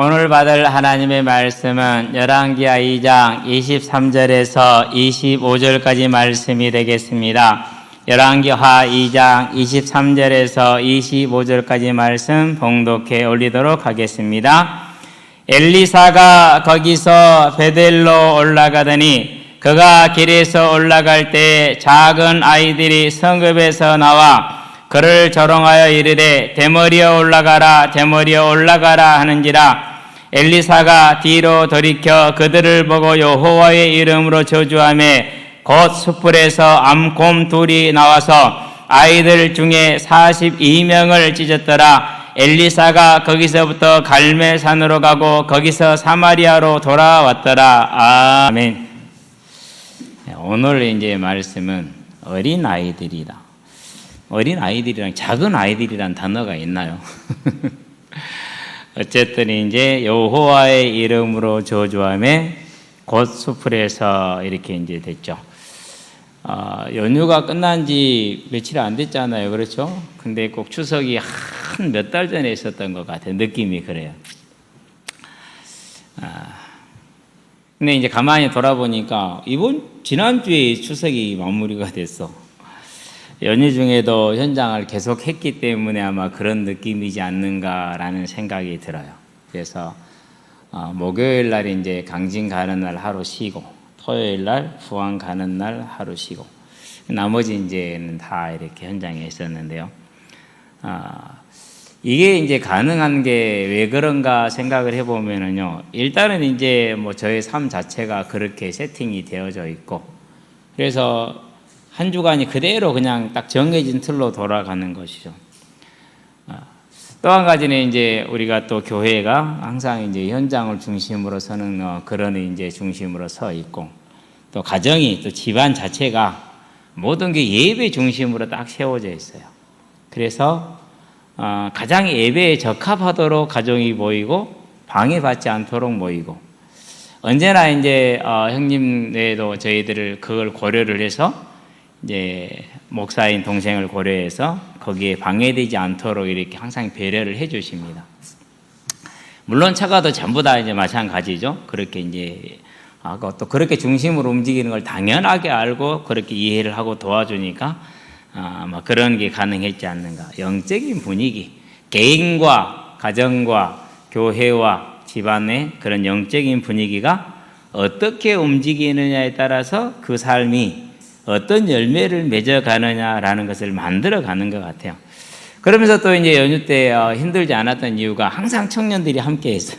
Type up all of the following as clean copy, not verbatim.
오늘 받을 하나님의 말씀은 열왕기하 2장 23절에서 25절까지 말씀이 되겠습니다. 열왕기하 2장 23절에서 25절까지 말씀 봉독해 올리도록 하겠습니다. 엘리사가 거기서 베델로 올라가더니 그가 길에서 올라갈 때 작은 아이들이 성읍에서 나와 그를 조롱하여 이르되 대머리여 올라가라 대머리여 올라가라 하는지라. 엘리사가 뒤로 돌이켜 그들을 보고 여호와의 이름으로 저주하며 곧 숯불에서 암곰 둘이 나와서 아이들 중에 42명을 찢었더라. 엘리사가 거기서부터 갈멜산으로 가고 거기서 사마리아로 돌아왔더라. 아멘. 오늘 이제 말씀은 어린 아이들이다. 어린 아이들이랑 작은 아이들이란 단어가 있나요? 어쨌든 이제 여호와의 이름으로 저주하며 곧 숯불에서 이렇게 이제 됐죠. 연휴가 끝난 지 며칠 안 됐잖아요. 그렇죠? 근데 꼭 추석이 한 몇 달 전에 있었던 것 같아요. 느낌이 그래요. 근데 이제 가만히 돌아보니까 지난주에 추석이 마무리가 됐어. 연휴 중에도 현장을 계속 했기 때문에 아마 그런 느낌이지 않는가라는 생각이 들어요. 그래서 목요일 날 이제 강진 가는 날 하루 쉬고, 토요일 날 부안 가는 날 하루 쉬고, 나머지 이제는 다 이렇게 현장에 있었는데요. 이게 이제 가능한 게 왜 그런가 생각을 해보면은요, 일단은 이제 뭐 저의 삶 자체가 그렇게 세팅이 되어져 있고, 그래서 한 주간이 그대로 그냥 딱 정해진 틀로 돌아가는 것이죠. 또 한 가지는 이제 우리가 또 교회가 항상 이제 현장을 중심으로 서는 그런 이제 중심으로 서 있고, 또 가정이 또 집안 자체가 모든 게 예배 중심으로 딱 세워져 있어요. 그래서 가장 예배에 적합하도록 가정이 모이고 방해받지 않도록 모이고, 언제나 이제 형님네도 저희들을 그걸 고려를 해서 이제 목사인 동생을 고려해서 거기에 방해되지 않도록 이렇게 항상 배려를 해 주십니다. 물론 차가도 전부 다 이제 마찬가지죠. 그렇게 이제 또 그렇게 중심으로 움직이는 걸 당연하게 알고 그렇게 이해를 하고 도와주니까 아마 그런 게 가능했지 않는가. 영적인 분위기, 개인과 가정과 교회와 집안의 그런 영적인 분위기가 어떻게 움직이느냐에 따라서 그 삶이 어떤 열매를 맺어가느냐라는 것을 만들어가는 것 같아요. 그러면서 또 이제 연휴 때 힘들지 않았던 이유가 항상 청년들이 함께 했어요.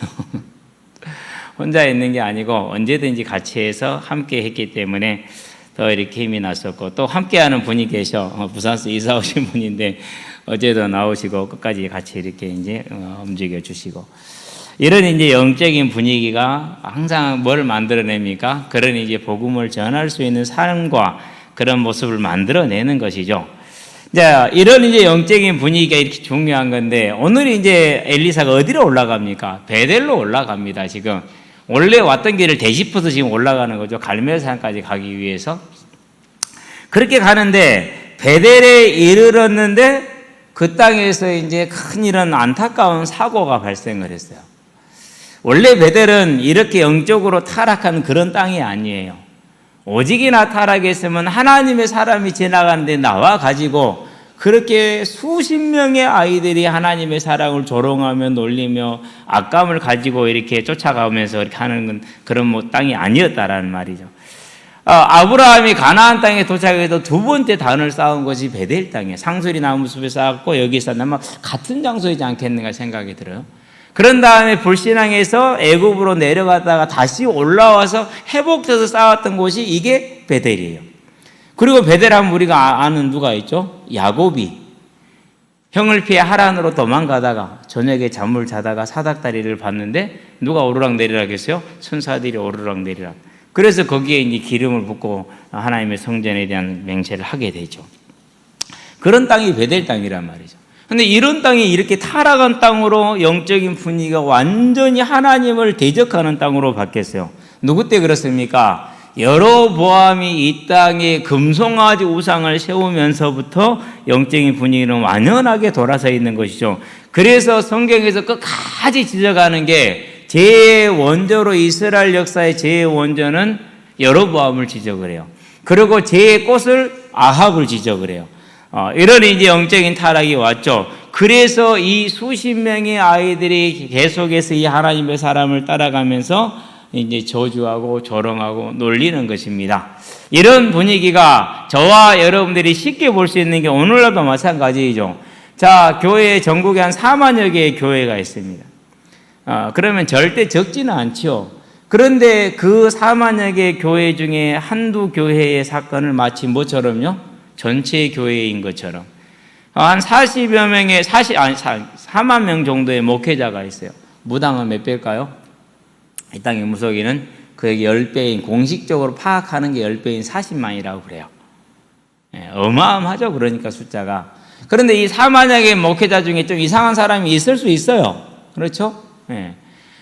혼자 있는 게 아니고 언제든지 같이 해서 함께 했기 때문에 더 이렇게 힘이 났었고, 또 함께하는 분이 계셔. 부산에서 이사 오신 분인데 어제도 나오시고 끝까지 같이 이렇게 이제 움직여 주시고, 이런 이제 영적인 분위기가 항상 뭘 만들어냅니까? 그런 이제 복음을 전할 수 있는 삶과 그런 모습을 만들어내는 것이죠. 자, 이런 이제 영적인 분위기가 이렇게 중요한 건데, 오늘 이제 엘리사가 어디로 올라갑니까? 베델로 올라갑니다. 지금 원래 왔던 길을 되짚어서 지금 올라가는 거죠. 갈멜산까지 가기 위해서. 그렇게 가는데 베델에 이르렀는데 그 땅에서 이제 큰 이런 안타까운 사고가 발생을 했어요. 원래 베델은 이렇게 영적으로 타락한 그런 땅이 아니에요. 오직이나 타락했으면 하나님의 사람이 지나가는데 나와 가지고 그렇게 수십 명의 아이들이 하나님의 사랑을 조롱하며 놀리며 악감을 가지고 이렇게 쫓아가면서 이렇게 하는 그런 땅이 아니었다라는 말이죠. 아브라함이 가나안 땅에 도착해서 두 번째 단을 쌓은 것이 베델 땅이에요. 상수리 나무 숲에 쌓았고 여기서 아마 같은 장소이지 않겠는가 생각이 들어요. 그런 다음에 불신앙에서 애굽으로 내려갔다가 다시 올라와서 회복돼서 쌓았던 곳이 이게 베델이에요. 그리고 베델하면 우리가 아는 누가 있죠? 야곱이 형을 피해 하란으로 도망가다가 저녁에 잠을 자다가 사닥다리를 봤는데 누가 오르락내리락 했어요? 천사들이 오르락내리락. 그래서 거기에 이제 기름을 붓고 하나님의 성전에 대한 맹세를 하게 되죠. 그런 땅이 베델 땅이란 말이죠. 근데 이런 땅이 이렇게 타락한 땅으로 영적인 분위기가 완전히 하나님을 대적하는 땅으로 바뀌었어요. 누구 때 그렇습니까? 여로보암이 이 땅에 금송아지 우상을 세우면서부터 영적인 분위기는 완연하게 돌아서 있는 것이죠. 그래서 성경에서 끝까지 지적하는 게 제원조로 이스라엘 역사의 제원조는 여로보암을 지적을 해요. 그리고 제꽃을 아합을 지적을 해요. 이런 이제 영적인 타락이 왔죠. 그래서 이 수십 명의 아이들이 계속해서 이 하나님의 사람을 따라가면서 이제 저주하고 조롱하고 놀리는 것입니다. 이런 분위기가 저와 여러분들이 쉽게 볼 수 있는 게 오늘날도 마찬가지이죠. 자, 교회 전국에 한 4만여 개의 교회가 있습니다. 그러면 절대 적지는 않죠. 그런데 그 4만여 개의 교회 중에 한두 교회의 사건을 마치 뭐처럼요? 전체 교회인 것처럼. 한 40여 명의, 4만 명 정도의 목회자가 있어요. 무당은 몇 배일까요? 이 땅의 무속인은 그에게 10배인, 공식적으로 파악하는 게 10배인 40만이라고 그래요. 어마어마하죠. 그러니까 숫자가. 그런데 이 4만여 개의 목회자 중에 좀 이상한 사람이 있을 수 있어요. 그렇죠?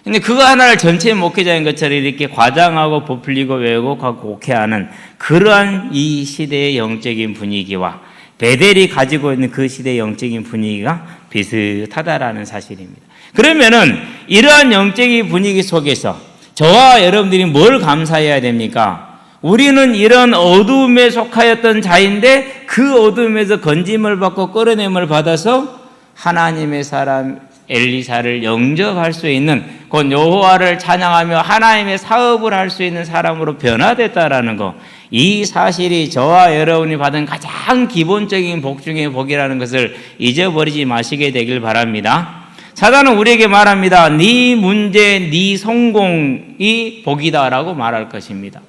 근데 그거 하나를 전체 목회자인 것처럼 이렇게 과장하고 부풀리고 왜곡하고 곡해하는 그러한 이 시대의 영적인 분위기와 베델이 가지고 있는 그 시대의 영적인 분위기가 비슷하다라는 사실입니다. 그러면은 이러한 영적인 분위기 속에서 저와 여러분들이 뭘 감사해야 됩니까? 우리는 이런 어두움에 속하였던 자인데 그 어두움에서 건짐을 받고 끌어냄을 받아서 하나님의 사람 엘리사를 영접할 수 있는, 곧 여호와를 찬양하며 하나님의 사업을 할 수 있는 사람으로 변화됐다라는 것, 이 사실이 저와 여러분이 받은 가장 기본적인 복 중의 복이라는 것을 잊어버리지 마시게 되길 바랍니다. 사단은 우리에게 말합니다. 네 문제, 네 성공이 복이다라고 말할 것입니다.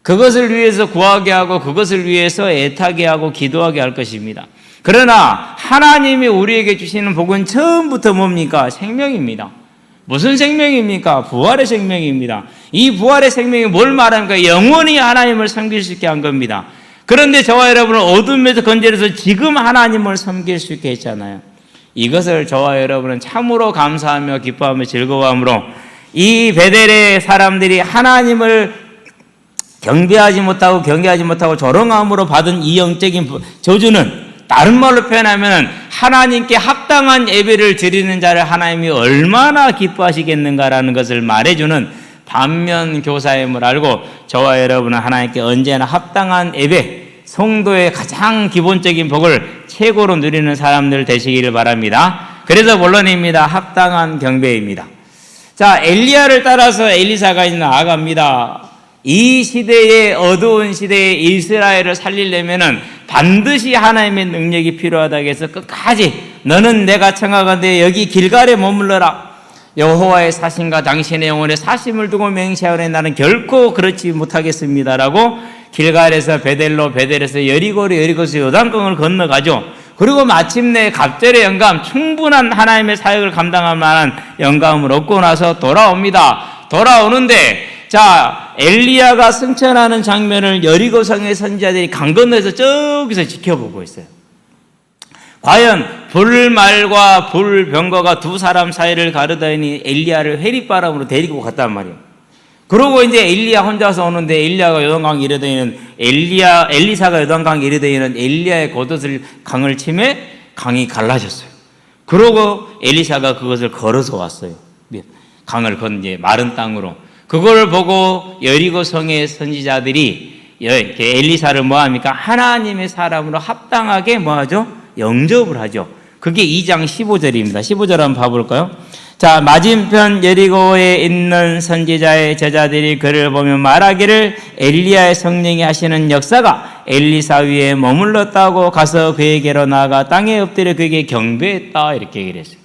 그것을 위해서 구하게 하고 그것을 위해서 애타게 하고 기도하게 할 것입니다. 그러나 하나님이 우리에게 주시는 복은 처음부터 뭡니까? 생명입니다. 무슨 생명입니까? 부활의 생명입니다. 이 부활의 생명이 뭘 말합니까? 영원히 하나님을 섬길 수 있게 한 겁니다. 그런데 저와 여러분은 어둠에서 건져내서 지금 하나님을 섬길 수 있게 했잖아요. 이것을 저와 여러분은 참으로 감사하며 기뻐하며 즐거워함으로 이 베델의 사람들이 하나님을 경배하지 못하고 조롱함으로 받은 이 영적인 저주는 다른 말로 표현하면 하나님께 합당한 예배를 드리는 자를 하나님이 얼마나 기뻐하시겠는가라는 것을 말해주는 반면 교사임을 알고 저와 여러분은 하나님께 언제나 합당한 예배, 성도의 가장 기본적인 복을 최고로 누리는 사람들 되시기를 바랍니다. 그래서 본론입니다. 합당한 경배입니다. 자, 엘리야를 따라서 엘리사가 나아갑니다. 이 시대의 어두운 시대에 이스라엘을 살리려면은 반드시 하나님의 능력이 필요하다고 해서 끝까지 너는 내가 청하건대 여기 길갈에 머물러라. 여호와의 사심과 당신의 영혼의 사심을 두고 맹세하오니 나는 결코 그렇지 못하겠습니다라고 길갈에서 베델로, 베델에서 여리고로, 여리고에서 요단강을 건너가죠. 그리고 마침내 갑절의 영감, 충분한 하나님의 사역을 감당할 만한 영감을 얻고 나서 돌아옵니다. 돌아오는데 자, 엘리야가 승천하는 장면을 여리고성의 선지자들이 강 건너에서 저기서 지켜보고 있어요. 과연 불말과 불병거가 두 사람 사이를 가르다니 엘리야를 회리바람으로 데리고 갔단 말이에요. 그러고 이제 엘리야 혼자서 오는데 엘리야가 요단강 이르더니는 엘리사가 요단강 이르더니는 엘리야의 겉옷을 강을 치매 강이 갈라졌어요. 그러고 엘리사가 그것을 걸어서 왔어요. 강을 이제 마른 땅으로. 그걸 보고 여리고 성의 선지자들이 엘리사를 뭐합니까? 하나님의 사람으로 합당하게 뭐하죠? 영접을 하죠. 그게 2장 15절입니다. 15절 한번 봐볼까요? 자, 맞은편 여리고에 있는 선지자의 제자들이 그를 보며 말하기를 엘리야의 성령이 하시는 역사가 엘리사 위에 머물렀다고 가서 그에게로 나아가 땅에 엎드려 그에게 경배했다. 이렇게 얘기를 했어요.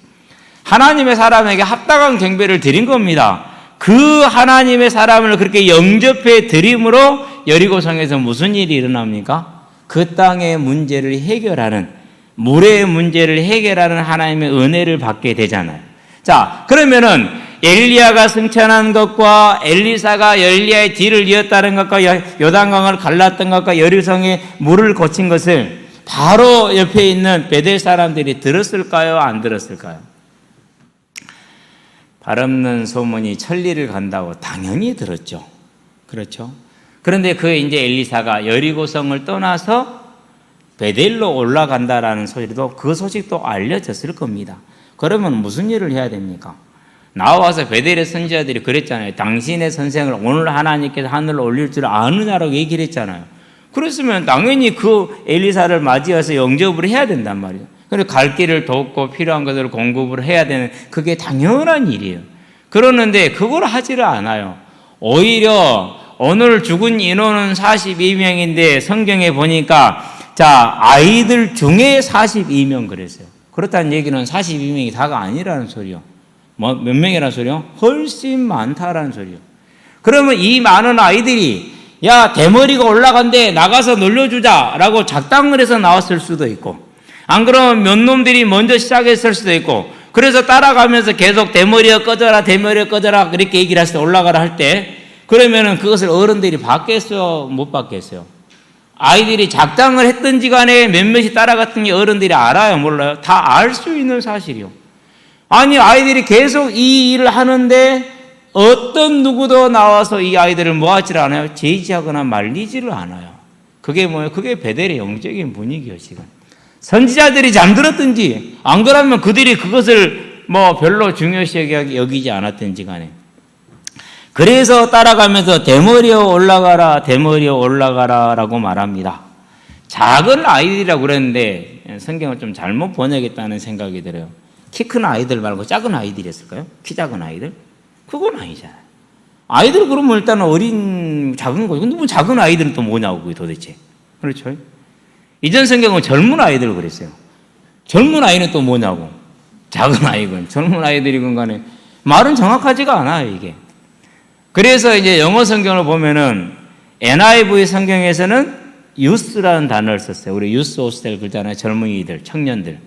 하나님의 사람에게 합당한 경배를 드린 겁니다. 그 하나님의 사람을 그렇게 영접해 드림으로 여리고성에서 무슨 일이 일어납니까? 그 땅의 문제를 해결하는, 물의 문제를 해결하는 하나님의 은혜를 받게 되잖아요. 자, 그러면은 엘리야가 승천한 것과 엘리사가 엘리야의 뒤를 이었다는 것과 요단강을 갈랐던 것과 여리고성에 물을 거친 것을 바로 옆에 있는 베델 사람들이 들었을까요? 안 들었을까요? 발 없는 소문이 천리를 간다고 당연히 들었죠. 그렇죠? 그런데 이제 엘리사가 여리고성을 떠나서 베델로 올라간다라는 소리도 그 소식도 알려졌을 겁니다. 그러면 무슨 일을 해야 됩니까? 나와서 베델의 선지자들이 그랬잖아요. 당신의 선생을 오늘 하나님께서 하늘로 올릴 줄 아느냐라고 얘기를 했잖아요. 그랬으면 당연히 그 엘리사를 맞이해서 영접을 해야 된단 말이에요. 그래서 갈 길을 돕고 필요한 것을 공급을 해야 되는 그게 당연한 일이에요. 그러는데 그걸 하지를 않아요. 오히려 오늘 죽은 인원은 42명인데 성경에 보니까 자, 아이들 중에 42명 그랬어요. 그렇다는 얘기는 42명이 다가 아니라는 소리요. 몇 명이라는 소리요? 훨씬 많다라는 소리요. 그러면 이 많은 아이들이 야, 대머리가 올라간대 나가서 놀려주자라고 작당을 해서 나왔을 수도 있고, 안 그러면 몇 놈들이 먼저 시작했을 수도 있고, 그래서 따라가면서 계속 대머리가 꺼져라 대머리가 꺼져라 그렇게 얘기를 해서 올라가라 할 때, 그러면은 그것을 어른들이 받겠어요 못 받겠어요? 아이들이 작당을 했든지 간에 몇몇이 따라갔든지 어른들이 알아요 몰라요? 다 알 수 있는 사실이요. 아니 아이들이 계속 이 일을 하는데 어떤 누구도 나와서 이 아이들을 뭐하지를 않아요? 제지하거나 말리지를 않아요. 그게 뭐예요? 그게 베델의 영적인 분위기예요. 지금 선지자들이 잠들었든지 안 그러면 그들이 그것을 뭐 별로 중요시 여기지 않았든지 간에, 그래서 따라가면서 대머리여 올라가라 대머리여 올라가라 라고 말합니다. 작은 아이들이라고 그랬는데 성경을 좀 잘못 번역했다는 생각이 들어요. 키 큰 아이들 말고 작은 아이들이었을까요? 키 작은 아이들? 그건 아니잖아요. 아이들 그러면 일단은 어린 작은 거죠. 근데 뭐 작은 아이들은 또 뭐냐고 그게 도대체. 그렇죠? 이전 성경은 젊은 아이들 그랬어요. 젊은 아이는 또 뭐냐고. 작은 아이건 젊은 아이들이건 간에 말은 정확하지가 않아요 이게. 그래서 이제 영어 성경을 보면은 NIV 성경에서는 youth라는 단어를 썼어요. 우리 youth hostel 그러잖아요. 젊은이들, 청년들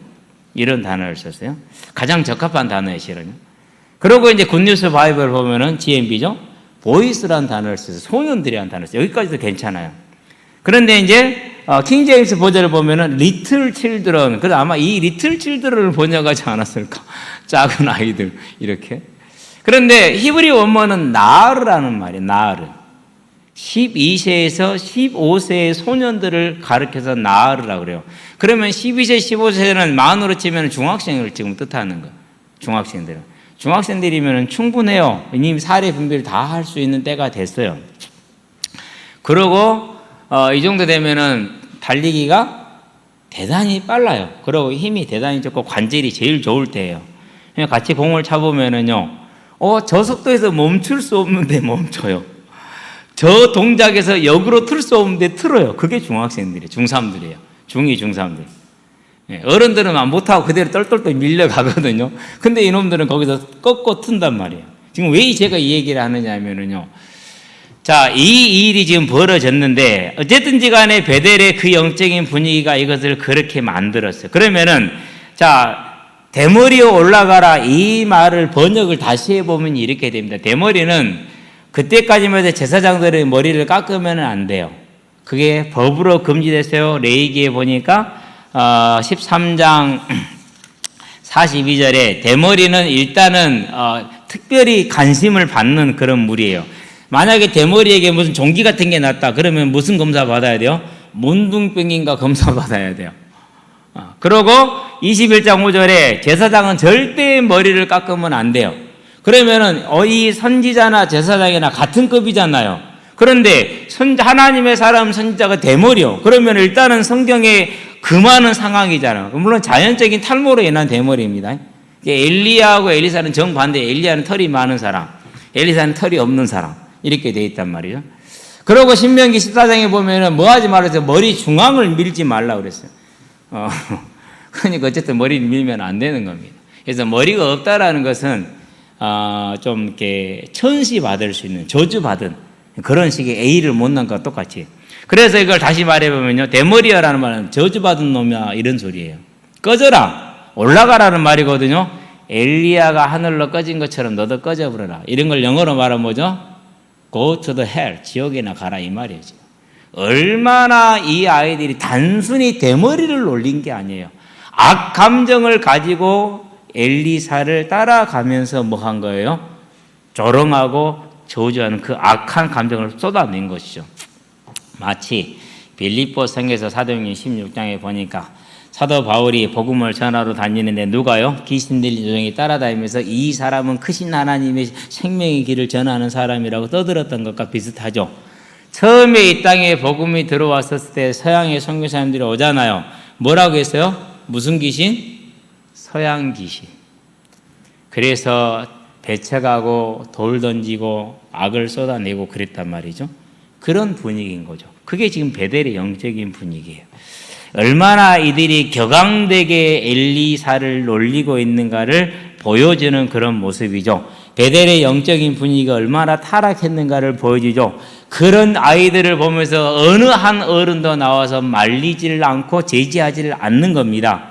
이런 단어를 썼어요. 가장 적합한 단어예요, 실은요. 그리고 이제 굿뉴스 바이블 보면은 GMB죠. 보이스라는 단어를 써서 소년들이라는 단어를 써요. 여기까지도 괜찮아요. 그런데 이제 킹 제임스 버전을 보면은 리틀 칠드런, 그래서 아마 이 리틀 칠드런을 번역하지 않았을까? 작은 아이들 이렇게. 그런데 히브리 원문은 나르라는 말이에요. 나르. 12세에서 15세의 소년들을 가르쳐서 나르라고 그래요. 그러면 12세, 15세는 만으로 치면 중학생을 지금 뜻하는 거예요. 중학생들은. 중학생들이면 충분해요. 이미 사례 분별을 다 할 수 있는 때가 됐어요. 그리고 이 정도 되면은 달리기가 대단히 빨라요. 그리고 힘이 대단히 좋고 관절이 제일 좋을 때예요. 그냥 같이 공을 차보면은요, 저 속도에서 멈출 수 없는데 멈춰요. 저 동작에서 역으로 틀 수 없는데 틀어요. 그게 중학생들이에요. 중3들이에요. 중2, 중3들. 어른들은 못하고 그대로 똘똘똘 밀려가거든요. 근데 이놈들은 거기서 꺾고 튼단 말이에요. 지금 왜 제가 이 얘기를 하느냐 하면은요. 자, 이 일이 지금 벌어졌는데, 어쨌든지 간에 베델의 그 영적인 분위기가 이것을 그렇게 만들었어요. 그러면은, 자, 대머리에 올라가라 이 말을 번역을 다시 해보면 이렇게 됩니다. 대머리는 그때까지만 해도 제사장들의 머리를 깎으면 안 돼요. 그게 법으로 금지됐어요. 레위기에 보니까 13장 42절에 대머리는 일단은 특별히 관심을 받는 그런 물이에요. 만약에 대머리에게 무슨 종기 같은 게 났다 그러면 무슨 검사 받아야 돼요? 문둥병인가 검사 받아야 돼요. 그리고 21장 5절에 제사장은 절대 머리를 깎으면 안 돼요. 그러면은 이 선지자나 제사장이나 같은 급이잖아요. 그런데 하나님의 사람 선지자가 대머리요. 그러면 일단은 성경에 금하는 상황이잖아요. 물론 자연적인 탈모로 인한 대머리입니다. 엘리야하고 엘리사는 정반대. 엘리야는 털이 많은 사람, 엘리사는 털이 없는 사람 이렇게 돼 있단 말이죠. 그리고 신명기 14장에 보면은 뭐 하지 말아서 머리 중앙을 밀지 말라고 그랬어요. 그러니까 어쨌든 머리를 밀면 안 되는 겁니다. 그래서 머리가 없다라는 것은 좀 이렇게 천시 받을 수 있는 저주 받은 그런 식의 A를 못 낳은 것과 똑같이. 그래서 이걸 다시 말해보면요, 대머리야라는 말은 저주 받은 놈이야 이런 소리예요. 꺼져라 올라가라는 말이거든요. 엘리야가 하늘로 꺼진 것처럼 너도 꺼져버려라 이런 걸 영어로 말하면 뭐죠? Go to the hell, 지옥에나 가라 이 말이에요. 얼마나 이 아이들이 단순히 대머리를 올린 게 아니에요. 악 감정을 가지고 엘리사를 따라가면서 뭐 한 거예요? 조롱하고 저주하는 그 악한 감정을 쏟아낸 것이죠. 마치 빌립보 성에서 사도행전 16장에 보니까 사도 바울이 복음을 전하러 다니는데 누가요? 귀신 들린 조정이 따라다니면서 이 사람은 크신 하나님의 생명의 길을 전하는 사람이라고 떠들었던 것과 비슷하죠. 처음에 이 땅에 복음이 들어왔었을 때 서양의 선교사님들이 오잖아요. 뭐라고 했어요? 무슨 귀신? 서양 귀신. 그래서 배척하고 돌 던지고 악을 쏟아내고 그랬단 말이죠. 그런 분위기인 거죠. 그게 지금 베델의 영적인 분위기예요. 얼마나 이들이 격앙되게 엘리사를 놀리고 있는가를 보여주는 그런 모습이죠. 베델의 영적인 분위기가 얼마나 타락했는가를 보여주죠. 그런 아이들을 보면서 어느 한 어른도 나와서 말리지를 않고 제지하지를 않는 겁니다.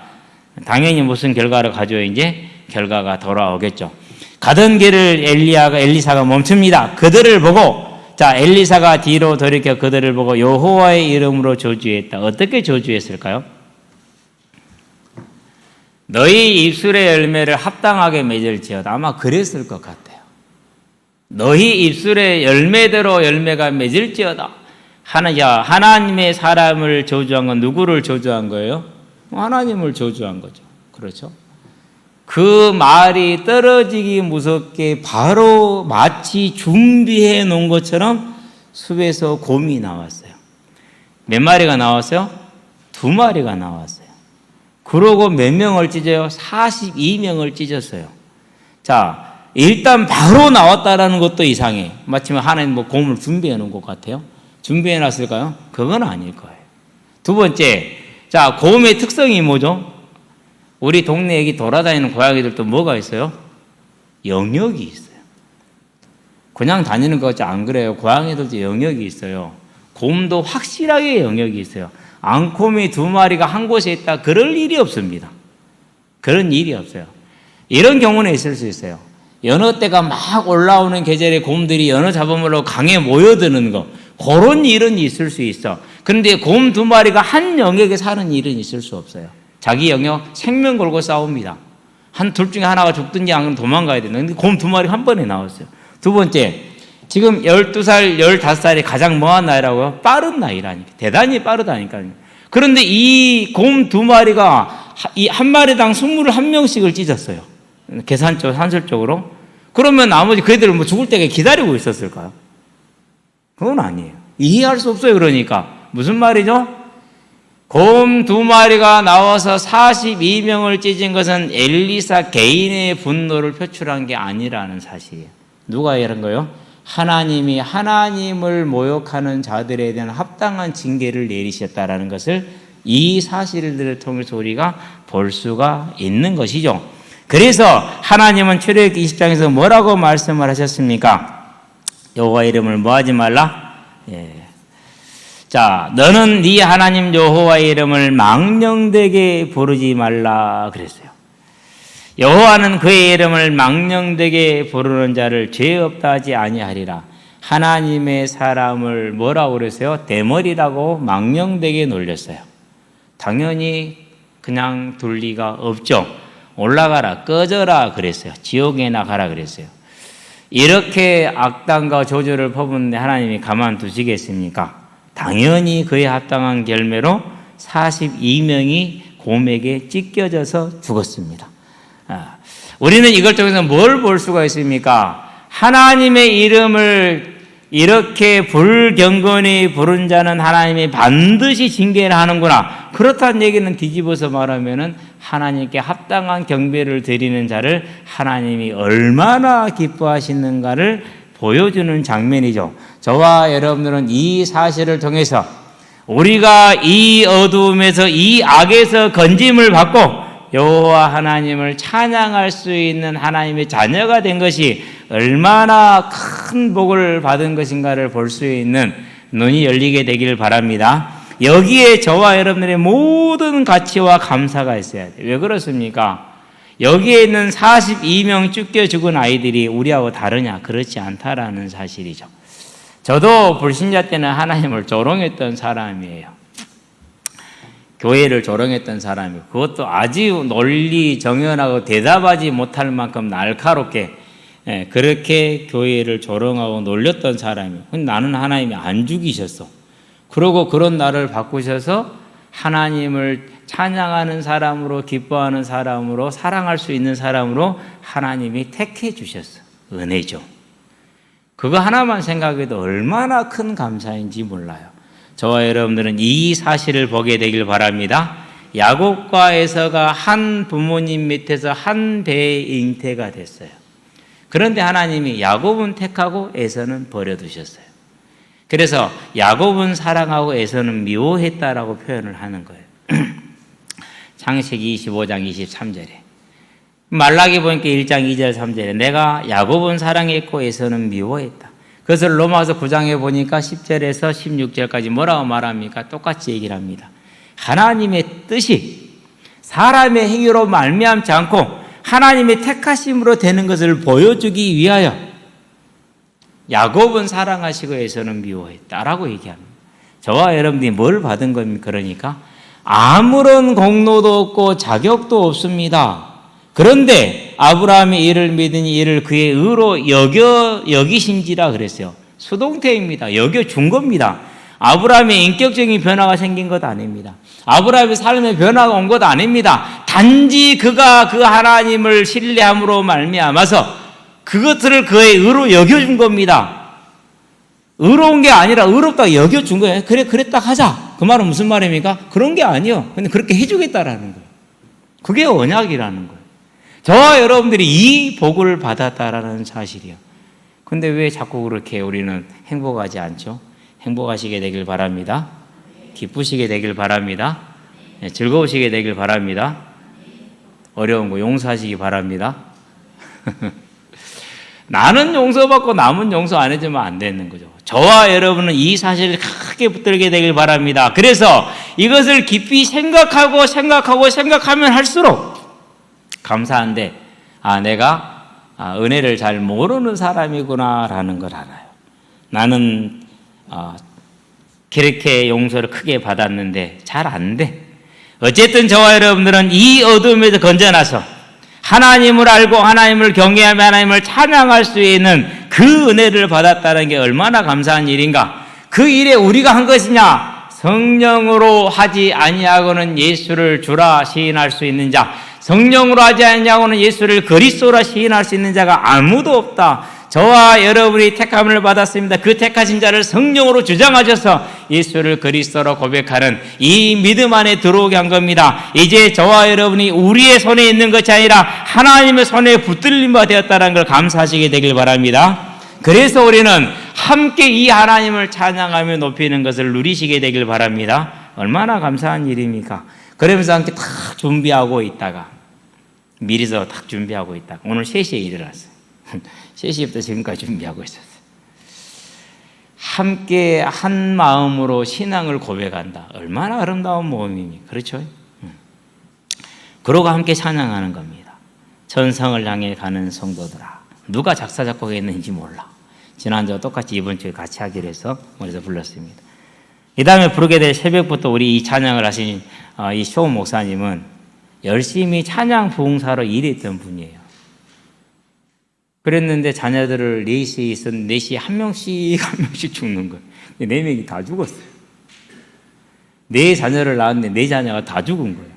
당연히 무슨 결과를 가져야 이제 결과가 돌아오겠죠. 가던 길을 엘리사가 멈춥니다. 그들을 보고 자, 엘리사가 뒤로 돌이켜 그들을 보고 여호와의 이름으로 저주했다. 어떻게 저주했을까요? 너희 입술의 열매를 합당하게 맺을지어다. 아마 그랬을 것 같아요. 너희 입술의 열매대로 열매가 맺을지어다. 하나님의 사람을 저주한 건 누구를 저주한 거예요? 하나님을 저주한 거죠. 그렇죠? 그 말이 떨어지기 무섭게 바로 마치 준비해 놓은 것처럼 숲에서 곰이 나왔어요. 몇 마리가 나왔어요? 2마리가 나왔어요. 그러고 몇 명을 찢어요? 42명을 찢었어요. 자, 일단 바로 나왔다라는 것도 이상해. 마침 하나님 뭐 곰을 준비해 놓은 것 같아요. 준비해 놨을까요? 그건 아닐 거예요. 두 번째, 자, 곰의 특성이 뭐죠? 우리 동네 여기 돌아다니는 고양이들도 뭐가 있어요? 영역이 있어요. 그냥 다니는 것 같지 안 그래요. 고양이들도 영역이 있어요. 곰도 확실하게 영역이 있어요. 앙콤이 2마리가 한 곳에 있다. 그럴 일이 없습니다. 그런 일이 없어요. 이런 경우는 있을 수 있어요. 연어 때가 막 올라오는 계절에 곰들이 연어 잡으려고 강에 모여드는 거. 그런 일은 있을 수 있어. 그런데 곰 2마리가 한 영역에 사는 일은 있을 수 없어요. 자기 영역 생명 걸고 싸웁니다. 둘 중에 하나가 죽든지 안 그러면 도망가야 되는데 근데 곰 2마리가 한 번에 나왔어요. 두 번째, 지금 12살, 15살이 가장 뭐한 나이라고요? 빠른 나이라니까. 대단히 빠르다니까요. 그런데 이 곰 2마리가 이 한 마리당 21명씩을 찢었어요. 계산적, 산술적으로. 그러면 나머지 그 애들은 뭐 죽을 때까지 기다리고 있었을까요? 그건 아니에요. 이해할 수 없어요. 그러니까. 무슨 말이죠? 곰 2마리가 나와서 42명을 찢은 것은 엘리사 개인의 분노를 표출한 게 아니라는 사실이에요. 누가 이런 거요? 하나님이 하나님을 모욕하는 자들에 대한 합당한 징계를 내리셨다라는 것을 이 사실들을 통해서 우리가 볼 수가 있는 것이죠. 그래서 하나님은 출애굽기 20장에서 뭐라고 말씀을 하셨습니까? 여호와 이름을 뭐하지 말라? 자, 너는 네 하나님 여호와의 이름을 망령되게 부르지 말라 그랬어요. 여호와는 그의 이름을 망령되게 부르는 자를 죄 없다 하지 아니하리라. 하나님의 사람을 뭐라고 그랬어요? 대머리라고 망령되게 놀렸어요. 당연히 그냥 둘 리가 없죠. 올라가라, 꺼져라 그랬어요. 지옥에 나가라 그랬어요. 이렇게 악당과 저주를 퍼붓는데 하나님이 가만두시겠습니까? 당연히 그에 합당한 결매로 42명이 곰에게 찢겨져서 죽었습니다. 우리는 이걸 통해서 뭘 볼 수가 있습니까? 하나님의 이름을 이렇게 불경건히 부른 자는 하나님이 반드시 징계를 하는구나. 그렇다는 얘기는 뒤집어서 말하면은 하나님께 합당한 경배를 드리는 자를 하나님이 얼마나 기뻐하시는가를 보여주는 장면이죠. 저와 여러분들은 이 사실을 통해서 우리가 이 어두움에서 이 악에서 건짐을 받고 여호와 하나님을 찬양할 수 있는 하나님의 자녀가 된 것이 얼마나 큰 복을 받은 것인가를 볼 수 있는 눈이 열리게 되기를 바랍니다. 여기에 저와 여러분들의 모든 가치와 감사가 있어야 돼요. 왜 그렇습니까? 여기에 있는 42명 쫓겨 죽은 아이들이 우리하고 다르냐? 그렇지 않다라는 사실이죠. 저도 불신자 때는 하나님을 조롱했던 사람이에요. 교회를 조롱했던 사람이고 그것도 아주 논리 정연하고 대답하지 못할 만큼 날카롭게 그렇게 교회를 조롱하고 놀렸던 사람이에요. 근데 나는 하나님이 안 죽이셨어. 그러고 그런 나를 바꾸셔서 하나님을 찬양하는 사람으로, 기뻐하는 사람으로, 사랑할 수 있는 사람으로 하나님이 택해 주셨어. 은혜죠. 그거 하나만 생각해도 얼마나 큰 감사인지 몰라요. 저와 여러분들은 이 사실을 보게 되길 바랍니다. 야곱과 에서가 한 부모님 밑에서 한 배의 잉태가 됐어요. 그런데 하나님이 야곱은 택하고 에서는 버려두셨어요. 그래서 야곱은 사랑하고 에서는 미워했다라고 표현을 하는 거예요. 창세기 25장 23절에 말라기 보니까 1장 2절 3절에 내가 야곱은 사랑했고 에서는 미워했다. 그것을 로마서 9장에 보니까 10절에서 16절까지 뭐라고 말합니까? 똑같이 얘기를 합니다. 하나님의 뜻이 사람의 행위로 말미암지 않고 하나님의 택하심으로 되는 것을 보여주기 위하여 야곱은 사랑하시고 에서는 미워했다라고 얘기합니다. 저와 여러분들이 뭘 받은 겁니까? 그러니까 아무런 공로도 없고 자격도 없습니다. 그런데 아브라함이 이를 믿으니 이를 그의 의로 여기신지라 그랬어요. 수동태입니다. 여겨준 겁니다. 아브라함의 인격적인 변화가 생긴 것 아닙니다. 아브라함의 삶의 변화가 온 것 아닙니다. 단지 그가 그 하나님을 신뢰함으로 말미암아서 그것들을 그의 의로 여겨준 겁니다. 의로운 게 아니라 의롭다고 여겨준 거예요. 그래, 그랬다 하자. 그 말은 무슨 말입니까? 그런 게 아니요. 근데 그렇게 해주겠다라는 거예요. 그게 언약이라는 거예요. 저와 여러분들이 이 복을 받았다라는 사실이요. 근데 왜 자꾸 그렇게 우리는 행복하지 않죠? 행복하시게 되길 바랍니다. 기쁘시게 되길 바랍니다. 즐거우시게 되길 바랍니다. 어려운 거 용서하시기 바랍니다. 나는 용서받고 남은 용서 안 해주면 안 되는 거죠. 저와 여러분은 이 사실을 크게 붙들게 되길 바랍니다. 그래서 이것을 깊이 생각하면 할수록 감사한데, 내가 은혜를 잘 모르는 사람이구나라는 걸 알아요. 나는 그렇게 용서를 크게 받았는데 잘 안 돼. 어쨌든 저와 여러분들은 이 어둠에서 건져나서 하나님을 알고 하나님을 경외하며 하나님을 찬양할 수 있는 그 은혜를 받았다는 게 얼마나 감사한 일인가. 그 일에 우리가 한 것이냐? 성령으로 하지 아니하고는 예수를 주라 시인할 수 있는 자, 성령으로 하지 아니하고는 예수를 그리스도라 시인할 수 있는 자가 아무도 없다. 저와 여러분이 택함을 받았습니다. 그 택하신 자를 성령으로 주장하셔서 예수를 그리스도로 고백하는 이 믿음 안에 들어오게 한 겁니다. 이제 저와 여러분이 우리의 손에 있는 것이 아니라 하나님의 손에 붙들림 바 되었다는 걸 감사하시게 되길 바랍니다. 그래서 우리는 함께 이 하나님을 찬양하며 높이는 것을 누리시게 되길 바랍니다. 얼마나 감사한 일입니까? 그러면서 함께 딱 준비하고 있다가 미리서 딱 준비하고 있다가 오늘 3시에 일어났어요. 3시부터 지금까지 준비하고 있었어요. 함께 한 마음으로 신앙을 고백한다. 얼마나 아름다운 모험입니까? 그렇죠? 그러고 함께 찬양하는 겁니다. 천성을 향해 가는 성도들아. 누가 작사 작곡했는지 몰라. 지난주와 똑같이 이번 주에 같이 하기로 해서 그래서 불렀습니다. 이 다음에 부르게 될 새벽부터 우리 이 찬양을 하신 이 쇼 목사님은 열심히 찬양 부흥사로 일했던 분이에요. 그랬는데 자녀들을 4시에 한 명씩 죽는 거예요. 4명이 다 죽었어요. 4자녀를 낳았는데 4자녀가 다 죽은 거예요.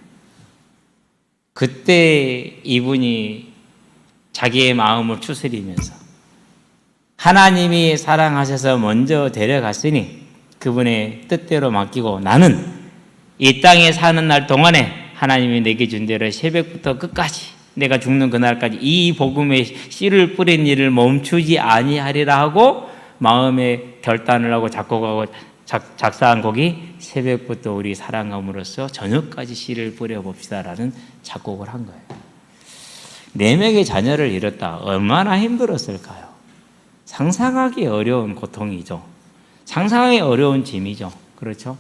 그때 이분이 자기의 마음을 추스리면서 하나님이 사랑하셔서 먼저 데려갔으니 그분의 뜻대로 맡기고 나는 이 땅에 사는 날 동안에 하나님이 내게 준 대로 새벽부터 끝까지 내가 죽는 그날까지 이 복음의 씨를 뿌린 일을 멈추지 아니하리라 하고 마음에 결단을 하고 작곡하고 작사한 곡이 새벽부터 우리 사랑함으로써 저녁까지 씨를 뿌려봅시다라는 작곡을 한 거예요. 4명의 자녀를 잃었다. 얼마나 힘들었을까요? 상상하기 어려운 고통이죠. 상상하기 어려운 짐이죠. 그렇죠?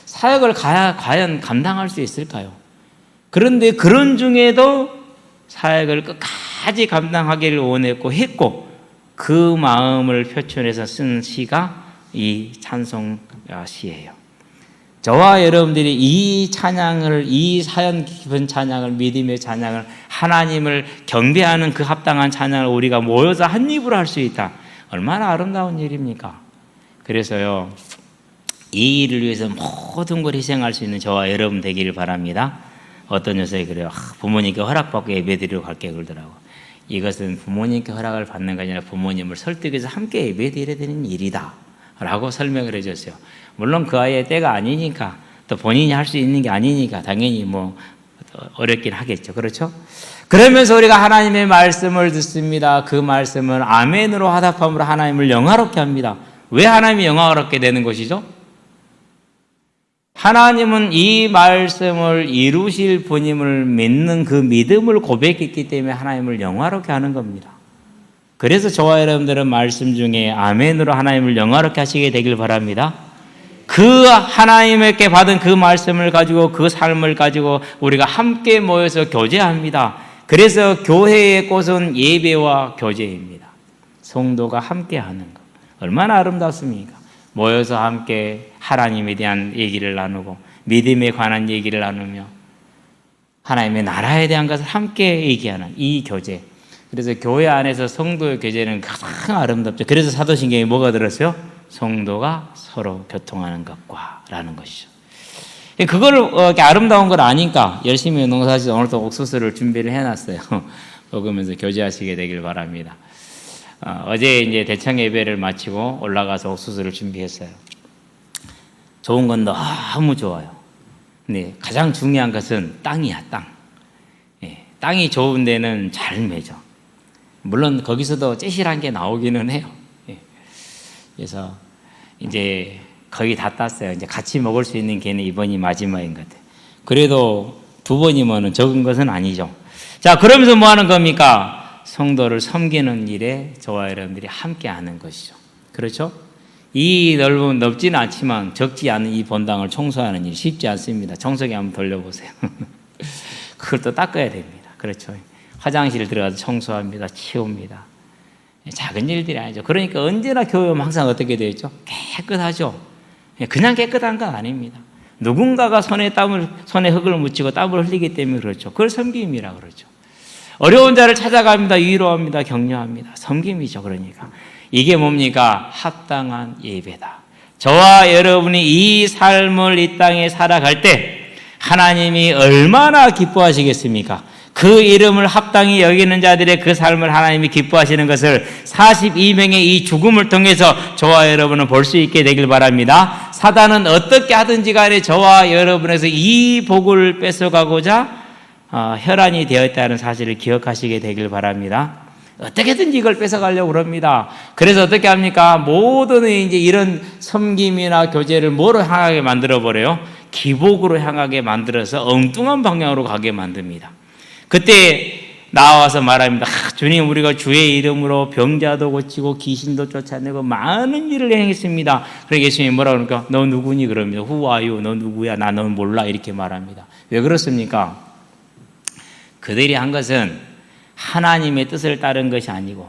사역을 과연 감당할 수 있을까요? 그런데 그런 중에도 사역을 끝까지 감당하기를 원했고 했고 그 마음을 표현해서 쓴 시가 이 찬송 시예요. 저와 여러분들이 이 찬양을, 이 사연 깊은 찬양을, 믿음의 찬양을, 하나님을 경배하는 그 합당한 찬양을 우리가 모여서 한 입으로 할 수 있다. 얼마나 아름다운 일입니까? 그래서요, 이 일을 위해서 모든 걸 희생할 수 있는 저와 여러분 되기를 바랍니다. 어떤 녀석이 그래요. 부모님께 허락받고 예배드리러 갈게 그러더라고. 이것은 부모님께 허락을 받는 게 아니라 부모님을 설득해서 함께 예배드려야 되는 일이다 라고 설명을 해줬어요. 물론 그 아이의 때가 아니니까, 또 본인이 할 수 있는 게 아니니까 당연히 뭐 어렵긴 하겠죠. 그렇죠? 그러면서 우리가 하나님의 말씀을 듣습니다. 그 말씀은 아멘으로 화답함으로 하나님을 영화롭게 합니다. 왜 하나님이 영화롭게 되는 것이죠? 하나님은 이 말씀을 이루실 분임을 믿는 그 믿음을 고백했기 때문에 하나님을 영화롭게 하는 겁니다. 그래서 저와 여러분들은 말씀 중에 아멘으로 하나님을 영화롭게 하시게 되길 바랍니다. 그 하나님께 받은 그 말씀을 가지고 그 삶을 가지고 우리가 함께 모여서 교제합니다. 그래서 교회의 꽃은 예배와 교제입니다. 성도가 함께 하는 것. 얼마나 아름답습니까? 모여서 함께 하나님에 대한 얘기를 나누고 믿음에 관한 얘기를 나누며 하나님의 나라에 대한 것을 함께 얘기하는 이 교제. 그래서 교회 안에서 성도의 교제는 가장 아름답죠. 그래서 사도신경에 뭐가 들었어요? 성도가 서로 교통하는 것과 라는 것이죠. 그걸 이렇게 아름다운 걸 아니까 열심히 농사지어 오늘도 옥수수를 준비를 해놨어요. 먹으면서 교제하시게 되길 바랍니다. 어제 이제 대청 예배를 마치고 올라가서 옥수수를 준비했어요. 좋은 건 너무 좋아요. 근데 가장 중요한 것은 땅이야, 땅. 예, 땅이 좋은 데는 잘 맺어. 물론 거기서도 찌실한 게 나오기는 해요. 예. 그래서 이제 거의 다 땄어요. 이제 같이 먹을 수 있는 게는 이번이 마지막인 것 같아요. 그래도 2번이면은 적은 것은 아니죠. 자, 그러면서 뭐 하는 겁니까? 성도를 섬기는 일에 저와 여러분들이 함께 하는 것이죠. 그렇죠? 이 넓지는 않지만 적지 않은 이 본당을 청소하는 일 쉽지 않습니다. 청소기 한번 돌려보세요. 그걸 또 닦아야 됩니다. 그렇죠? 화장실 들어가서 청소합니다. 치웁니다. 작은 일들이 아니죠. 그러니까 언제나 교회 오면 항상 어떻게 되어 있죠? 깨끗하죠. 그냥 깨끗한 건 아닙니다. 누군가가 손에 흙을 묻히고 땀을 흘리기 때문에 그렇죠. 그걸 섬김이라 그러죠. 어려운 자를 찾아갑니다. 위로합니다. 격려합니다. 섬김이죠. 그러니까 이게 뭡니까? 합당한 예배다. 저와 여러분이 이 삶을 이 땅에 살아갈 때 하나님이 얼마나 기뻐하시겠습니까? 그 이름을 합당히 여기는 자들의 그 삶을 하나님이 기뻐하시는 것을 42명의 이 죽음을 통해서 저와 여러분은 볼 수 있게 되길 바랍니다. 사단은 어떻게 하든지 간에 저와 여러분에서 이 복을 뺏어가고자 혈안이 되어 있다는 사실을 기억하시게 되길 바랍니다. 어떻게든지 이걸 뺏어가려고 합니다. 그래서 어떻게 합니까? 모든 이제 이런 섬김이나 교제를 뭐로 향하게 만들어버려요? 기복으로 향하게 만들어서 엉뚱한 방향으로 가게 만듭니다. 그때 나와서 말합니다. 주님, 우리가 주의 이름으로 병자도 고치고 귀신도 쫓아내고 많은 일을 행했습니다. 그러니까 예수님이 뭐라고 그러니까 너 누구니? 그럽니다. Who are you? 너 누구야? 나 넌 몰라. 이렇게 말합니다. 왜 그렇습니까? 그들이 한 것은 하나님의 뜻을 따른 것이 아니고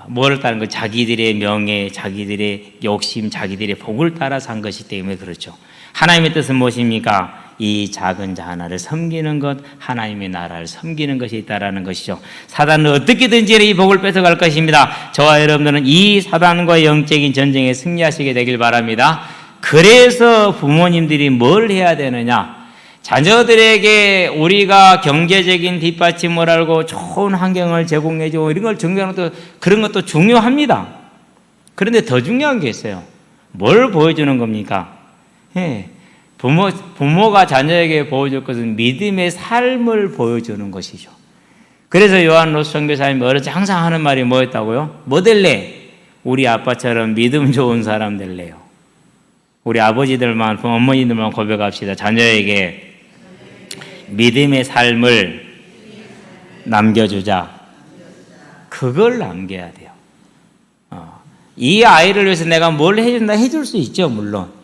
뭐를 따른 것? 자기들의 명예, 자기들의 욕심, 자기들의 복을 따라서 한 것이기 때문에 그렇죠. 하나님의 뜻은 무엇입니까? 이 작은 자 하나를 섬기는 것, 하나님의 나라를 섬기는 것이 있다라는 것이죠. 사단은 어떻게든지 이 복을 뺏어갈 것입니다. 저와 여러분들은 이 사단과의 영적인 전쟁에 승리하시게 되길 바랍니다. 그래서 부모님들이 뭘 해야 되느냐? 자녀들에게 우리가 경제적인 뒷받침을 알고 좋은 환경을 제공해주고 이런 걸 중요한 것도 그런 것도 중요합니다. 그런데 더 중요한 게 있어요. 뭘 보여주는 겁니까? 예. 부모가 자녀에게 보여줄 것은 믿음의 삶을 보여주는 것이죠. 그래서 요한 로스 선교사님이 어렸을 때 항상 하는 말이 뭐였다고요? 뭐 될래? 우리 아빠처럼 믿음 좋은 사람 될래요. 우리 아버지들만, 어머니들만 고백합시다. 자녀에게 믿음의 삶을 남겨주자. 그걸 남겨야 돼요. 이 아이를 위해서 내가 뭘 해준다 해줄 수 있죠, 물론.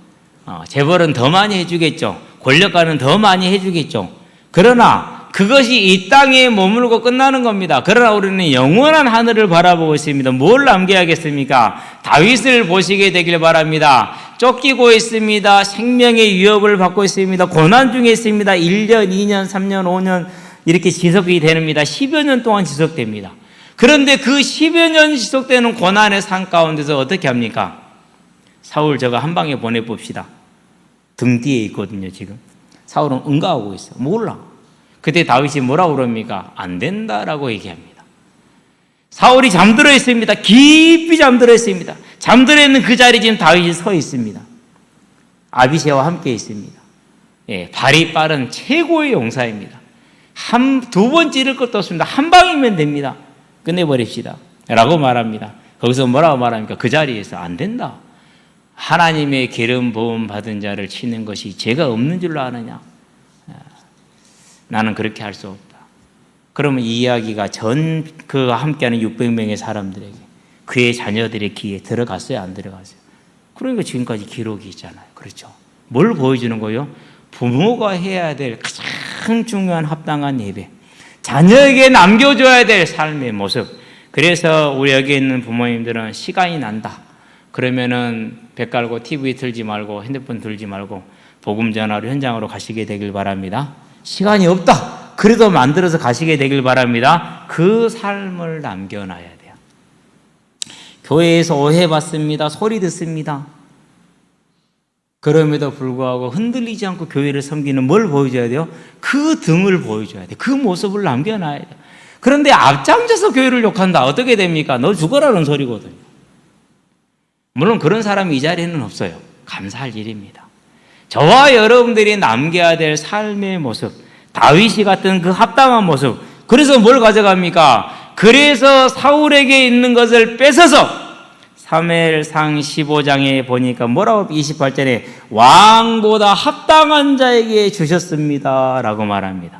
재벌은 더 많이 해주겠죠. 권력가는 더 많이 해주겠죠. 그러나 그것이 이 땅에 머물고 끝나는 겁니다. 그러나 우리는 영원한 하늘을 바라보고 있습니다. 뭘 남겨야겠습니까? 다윗을 보시게 되길 바랍니다. 쫓기고 있습니다. 생명의 위협을 받고 있습니다. 고난 중에 있습니다. 1년, 2년, 3년, 5년 이렇게 지속이 됩니다. 10여 년 동안 지속됩니다. 그런데 그 10여 년 지속되는 고난의 산 가운데서 어떻게 합니까? 사울 저거 한 방에 보내봅시다. 등 뒤에 있거든요, 지금. 사울은 응가하고 있어. 몰라. 그때 다윗이 뭐라고 그럽니까? 안 된다라고 얘기합니다. 사울이 잠들어 있습니다. 깊이 잠들어 있습니다. 잠들어 있는 그 자리에 지금 다윗이 서 있습니다. 아비새와 함께 있습니다. 예, 발이 빠른 최고의 용사입니다. 두 번 찌를 것도 없습니다. 한 방이면 됩니다. 끝내버립시다. 라고 말합니다. 거기서 뭐라고 말합니까? 그 자리에서 안 된다. 하나님의 기름 부음 받은 자를 치는 것이 죄가 없는 줄로 아느냐? 나는 그렇게 할 수 없다. 그러면 이 이야기가 그와 함께하는 600명의 사람들에게, 그의 자녀들의 귀에 들어갔어요? 안 들어갔어요? 그러니까 지금까지 기록이 있잖아요. 그렇죠? 뭘 보여주는 거예요? 부모가 해야 될 가장 중요한 합당한 예배, 자녀에게 남겨줘야 될 삶의 모습. 그래서 우리 여기 있는 부모님들은 시간이 난다. 그러면은 배 깔고 TV 틀지 말고 핸드폰 들지 말고 복음 전하러 현장으로 가시게 되길 바랍니다. 시간이 없다. 그래도 만들어서 가시게 되길 바랍니다. 그 삶을 남겨놔야 돼요. 교회에서 오해받습니다. 소리 듣습니다. 그럼에도 불구하고 흔들리지 않고 교회를 섬기는 뭘 보여줘야 돼요? 그 등을 보여줘야 돼요. 그 모습을 남겨놔야 돼요. 그런데 앞장서서 교회를 욕한다. 어떻게 됩니까? 너 죽어라는 소리거든요. 물론 그런 사람이 이 자리에는 없어요. 감사할 일입니다. 저와 여러분들이 남겨야 될 삶의 모습, 다윗이 같은 그 합당한 모습. 그래서 뭘 가져갑니까? 그래서 사울에게 있는 것을 뺏어서 사무엘상 15장에 보니까 뭐라고 28절에 왕보다 합당한 자에게 주셨습니다 라고 말합니다.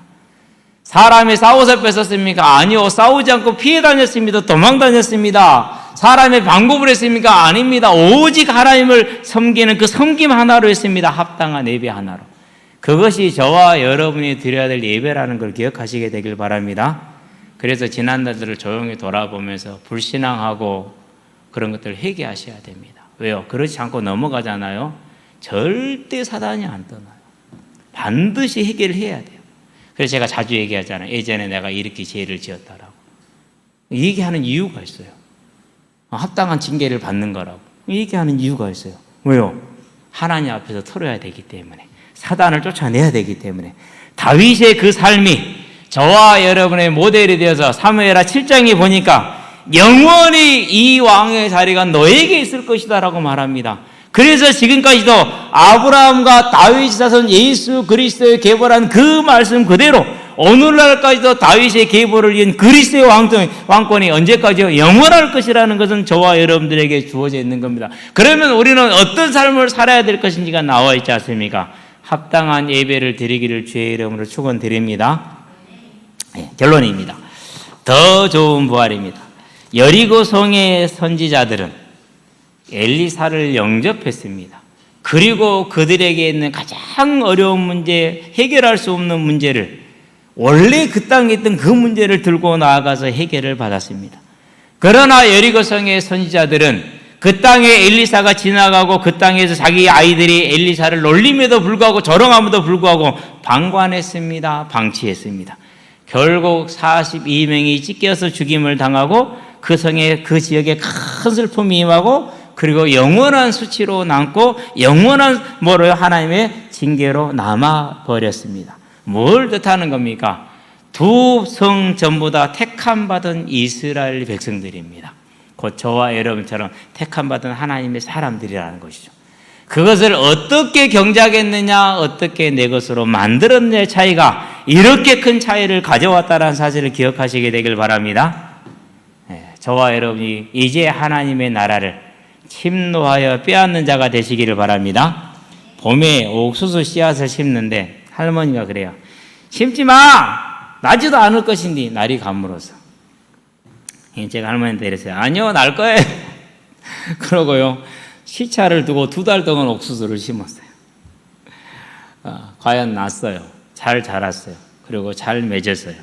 사람이 싸워서 뺏었습니까? 아니요. 싸우지 않고 피해 다녔습니다. 도망 다녔습니다. 사람의 방법을 했습니까? 아닙니다. 오직 하나님을 섬기는 그 섬김 하나로 했습니다. 합당한 예배 하나로. 그것이 저와 여러분이 드려야 될 예배라는 걸 기억하시게 되길 바랍니다. 그래서 지난날들을 조용히 돌아보면서 불신앙하고 그런 것들을 회개하셔야 됩니다. 왜요? 그렇지 않고 넘어가잖아요. 절대 사단이 안 떠나요. 반드시 해결을 해야 돼요. 그래서 제가 자주 얘기하잖아요. 예전에 내가 이렇게 죄를 지었다라고. 얘기하는 이유가 있어요. 합당한 징계를 받는 거라고. 얘기하는 이유가 있어요. 왜요? 하나님 앞에서 털어야 되기 때문에. 사단을 쫓아내야 되기 때문에. 다윗의 그 삶이 저와 여러분의 모델이 되어서 사무엘하 7장에 보니까 영원히 이 왕의 자리가 너에게 있을 것이다 라고 말합니다. 그래서 지금까지도 아브라함과 다윗 자손 예수 그리스도의 계보란 그 말씀 그대로 오늘날까지도 다윗의 계보를 이은 그리스도의 왕권이 언제까지요? 영원할 것이라는 것은 저와 여러분들에게 주어져 있는 겁니다. 그러면 우리는 어떤 삶을 살아야 될 것인지가 나와 있지 않습니까? 합당한 예배를 드리기를 주의 이름으로 축원드립니다. 네, 결론입니다. 더 좋은 부활입니다. 여리고 성의 선지자들은 엘리사를 영접했습니다. 그리고 그들에게 있는 가장 어려운 문제, 해결할 수 없는 문제를, 원래 그 땅에 있던 그 문제를 들고 나아가서 해결을 받았습니다. 그러나 여리고 성의 선지자들은 그 땅에 엘리사가 지나가고 그 땅에서 자기 아이들이 엘리사를 놀림에도 불구하고 조롱함에도 불구하고 방관했습니다. 방치했습니다. 결국 42명이 찢겨서 죽임을 당하고 그 성에, 그 지역에 큰 슬픔이 임하고 그리고 영원한 수치로 남고 영원한 하나님의 징계로 남아버렸습니다. 뭘 뜻하는 겁니까? 두 성 전부 다 택함받은 이스라엘 백성들입니다. 곧 저와 여러분처럼 택함받은 하나님의 사람들이라는 것이죠. 그것을 어떻게 경작했느냐, 어떻게 내 것으로 만들었느냐의 차이가 이렇게 큰 차이를 가져왔다는 사실을 기억하시게 되길 바랍니다. 저와 여러분이 이제 하나님의 나라를 침노하여 빼앗는 자가 되시기를 바랍니다. 봄에 옥수수 씨앗을 심는데 할머니가 그래요. 심지 마! 나지도 않을 것인데 날이 감물어서. 제가 할머니한테 이랬어요. 아니요, 날 거예요. 그러고요. 시차를 두고 2달 동안 옥수수를 심었어요. 과연 났어요. 잘 자랐어요. 그리고 잘 맺었어요.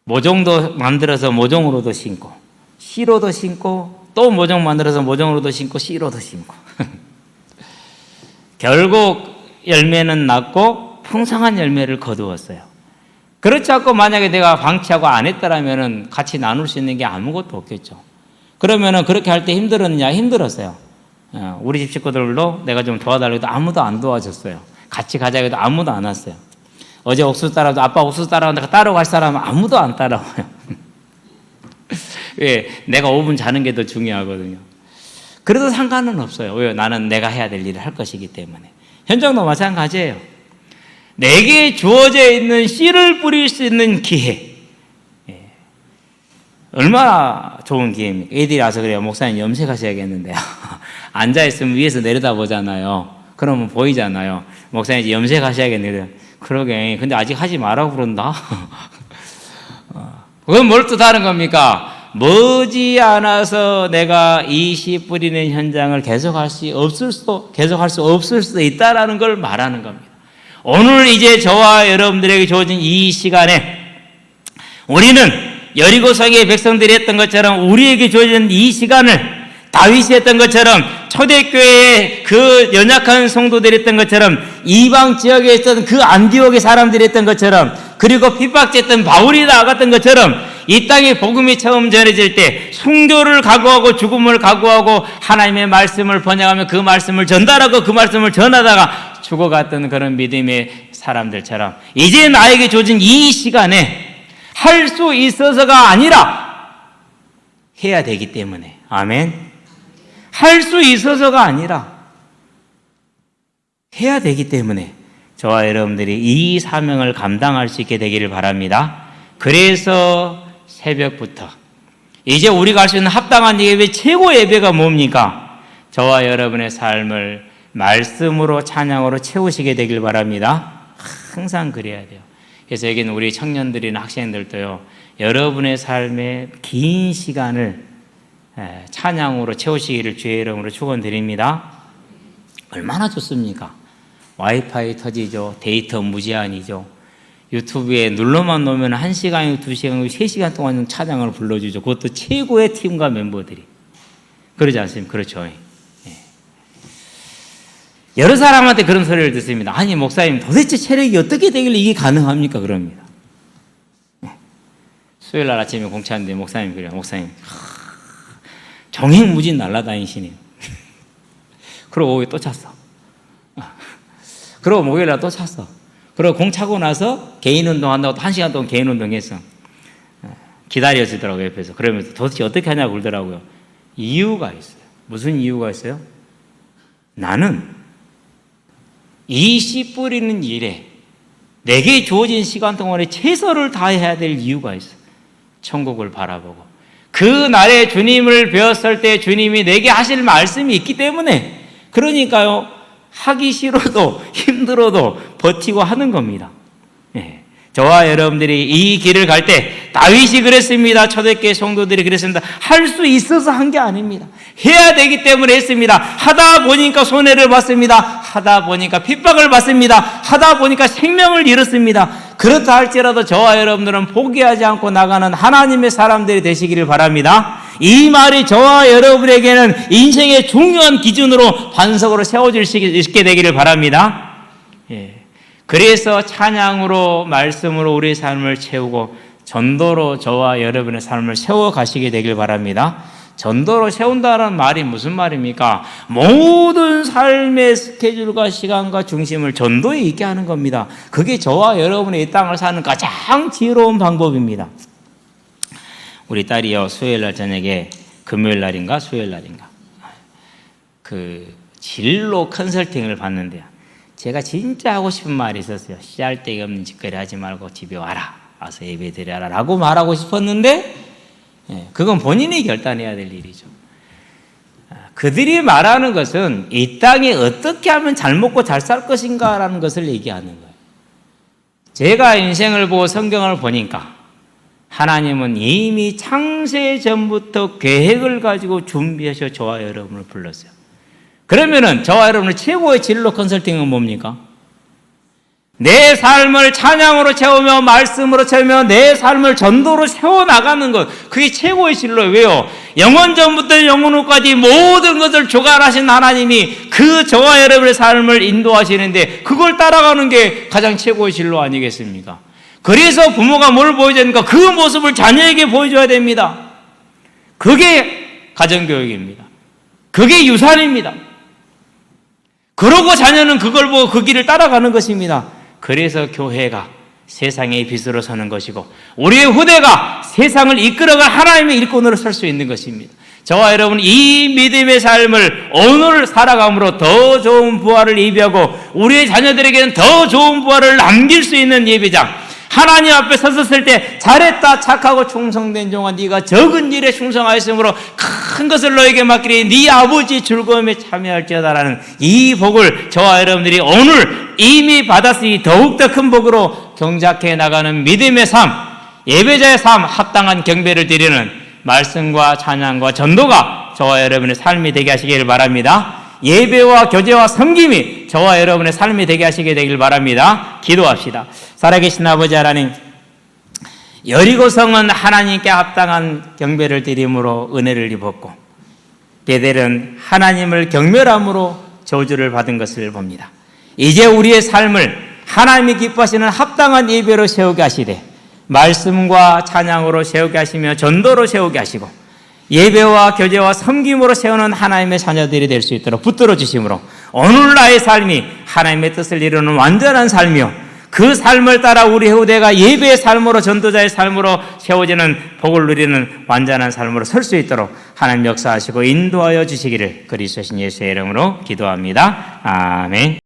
모종도 만들어서 모종으로도 심고, 씨로도 심고, 또 모종 만들어서 모종으로도 심고, 씨로도 심고. 결국 열매는 났고 풍성한 열매를 거두었어요. 그렇지 않고 만약에 내가 방치하고 안 했더라면 같이 나눌 수 있는 게 아무것도 없겠죠. 그러면은 그렇게 할 때 힘들었냐? 힘들었어요. 우리 집 식구들도 내가 좀 도와달라고 해도 아무도 안 도와줬어요. 같이 가자고 해도 아무도 안 왔어요. 어제 옥수수 따라도 아빠 옥수수 따라온다고 따라갈 사람은 아무도 안 따라와요. 왜? 내가 5분 자는 게 더 중요하거든요. 그래도 상관은 없어요. 왜요? 나는 내가 해야 될 일을 할 것이기 때문에. 현장도 마찬가지예요. 내게 주어져 있는 씨를 뿌릴 수 있는 기회. 얼마나 좋은 기회입니까? 애들이 와서 그래요. 목사님 염색하셔야겠는데요. 앉아있으면 위에서 내려다보잖아요. 그러면 보이잖아요. 목사님 이제 염색하셔야겠는데요. 그러게. 근데 아직 하지 말라고 그런다. 그건 뭘 뜻하는 겁니까? 머지않아서 내가 이 씨 뿌리는 현장을 계속할 수 없을 수도 있다라는 걸 말하는 겁니다. 오늘 이제 저와 여러분들에게 주어진 이 시간에 우리는 여리고성의 백성들이 했던 것처럼 우리에게 주어진 이 시간을 다윗이 했던 것처럼 초대교회의 그 연약한 성도들이 했던 것처럼 이방 지역에 있던 그 안디옥의 사람들이 했던 것처럼 그리고 핍박했던 바울이 나아갔던 것처럼 이 땅에 복음이 처음 전해질 때 순교를 각오하고 죽음을 각오하고 하나님의 말씀을 번역하며 그 말씀을 전달하고 그 말씀을 전하다가 죽어갔던 그런 믿음의 사람들처럼 이제 나에게 주어진 이 시간에 할 수 있어서가 아니라 해야 되기 때문에 아멘. 할 수 있어서가 아니라 해야 되기 때문에 저와 여러분들이 이 사명을 감당할 수 있게 되기를 바랍니다. 그래서 새벽부터 이제 우리가 할 수 있는 합당한 예배 최고 예배가 뭡니까? 저와 여러분의 삶을 말씀으로 찬양으로 채우시게 되길 바랍니다. 항상 그래야 돼요. 그래서 여기는 우리 청년들이나 학생들도요, 여러분의 삶의 긴 시간을 찬양으로 채우시기를 주의 이름으로 축원드립니다. 얼마나 좋습니까? 와이파이 터지죠. 데이터 무제한이죠. 유튜브에 눌러만 놓으면 1시간이고 2시간이고 3시간 동안 찬양을 불러주죠. 그것도 최고의 팀과 멤버들이. 그러지 않습니까? 그렇죠. 여러 사람한테 그런 소리를 듣습니다. 아니 목사님 도대체 체력이 어떻게 되길래 이게 가능합니까? 그럽니다. 수요일 날 아침에 공차하는데 목사님 그래요. 목사님 정행무진 날아다니시네요. 그러고 오후에 또 찼어. 그러고 목요일 날 또 찼어. 그리고 공 차고 나서 개인 운동한다고 1시간 동안 개인 운동했어. 기다려주더라고요, 옆에서. 그러면서 도대체 어떻게 하냐고 그러더라고요. 이유가 있어요. 무슨 이유가 있어요? 나는 이 씨 뿌리는 일에 내게 주어진 시간 동안에 최선을 다해야 될 이유가 있어요. 천국을 바라보고 그 날에 주님을 배웠을 때 주님이 내게 하실 말씀이 있기 때문에 그러니까요. 하기 싫어도 힘들어도 버티고 하는 겁니다. 저와 여러분들이 이 길을 갈 때 다윗이 그랬습니다. 초대교회 성도들이 그랬습니다. 할 수 있어서 한 게 아닙니다. 해야 되기 때문에 했습니다. 하다 보니까 손해를 봤습니다. 하다 보니까 핍박을 받습니다. 하다 보니까 생명을 잃었습니다. 그렇다 할지라도 저와 여러분들은 포기하지 않고 나가는 하나님의 사람들이 되시기를 바랍니다. 이 말이 저와 여러분에게는 인생의 중요한 기준으로 반석으로 세워질 수 있게 되기를 바랍니다. 그래서 찬양으로 말씀으로 우리의 삶을 채우고 전도로 저와 여러분의 삶을 세워가시게 되길 바랍니다. 전도로 세운다는 말이 무슨 말입니까? 모든 삶의 스케줄과 시간과 중심을 전도에 있게 하는 겁니다. 그게 저와 여러분의 이 땅을 사는 가장 지혜로운 방법입니다. 우리 딸이요, 수요일 날 저녁에 금요일 날인가 수요일 날인가 그 진로 컨설팅을 받는데요. 제가 진짜 하고 싶은 말이 있었어요. 씨알 데기 없는 짓거리 하지 말고 집에 와라. 와서 예배 드려라 라고 말하고 싶었는데 그건 본인이 결단해야 될 일이죠. 그들이 말하는 것은 이 땅에 어떻게 하면 잘 먹고 잘 살 것인가 라는 것을 얘기하는 거예요. 제가 인생을 보고 성경을 보니까 하나님은 이미 창세 전부터 계획을 가지고 준비하셔 저와 여러분을 불렀어요. 그러면은 저와 여러분의 최고의 진로 컨설팅은 뭡니까? 내 삶을 찬양으로 채우며 말씀으로 채우며 내 삶을 전도로 세워나가는 것, 그게 최고의 진로예요. 왜요? 영원 전부터 영원 후까지 모든 것을 주관하신 하나님이 그 저와 여러분의 삶을 인도하시는데 그걸 따라가는 게 가장 최고의 진로 아니겠습니까? 그래서 부모가 뭘 보여줘야 되니까 그 모습을 자녀에게 보여줘야 됩니다. 그게 가정교육입니다. 그게 유산입니다. 그러고 자녀는 그걸 보고 그 길을 따라가는 것입니다. 그래서 교회가 세상의 빛으로 서는 것이고 우리의 후대가 세상을 이끌어갈 하나님의 일꾼으로 설 수 있는 것입니다. 저와 여러분 이 믿음의 삶을 오늘 살아감으로 더 좋은 부활을 예비하고 우리의 자녀들에게는 더 좋은 부활을 남길 수 있는 예배장, 하나님 앞에 섰을 때 잘했다 착하고 충성된 종아 네가 적은 일에 충성하였으므로 큰 것을 너에게 맡기리 네 아버지 즐거움에 참여할지어다라는 이 복을 저와 여러분들이 오늘 이미 받았으니 더욱더 큰 복으로 경작해 나가는 믿음의 삶, 예배자의 삶, 합당한 경배를 드리는 말씀과 찬양과 전도가 저와 여러분의 삶이 되게 하시길 바랍니다. 예배와 교제와 섬김이 저와 여러분의 삶이 되게 하시게 되길 바랍니다. 기도합시다. 살아계신 아버지 하나님, 여리고성은 하나님께 합당한 경배를 드림으로 은혜를 입었고 베델은 하나님을 경멸함으로 저주를 받은 것을 봅니다. 이제 우리의 삶을 하나님이 기뻐하시는 합당한 예배로 세우게 하시되 말씀과 찬양으로 세우게 하시며 전도로 세우게 하시고 예배와 교제와 섬김으로 세우는 하나님의 자녀들이 될 수 있도록 붙들어 주심으로 오늘 나의 삶이 하나님의 뜻을 이루는 완전한 삶이요 그 삶을 따라 우리 후대가 예배의 삶으로 전도자의 삶으로 세워지는 복을 누리는 완전한 삶으로 설 수 있도록 하나님 역사하시고 인도하여 주시기를 그리스도신 예수의 이름으로 기도합니다. 아멘.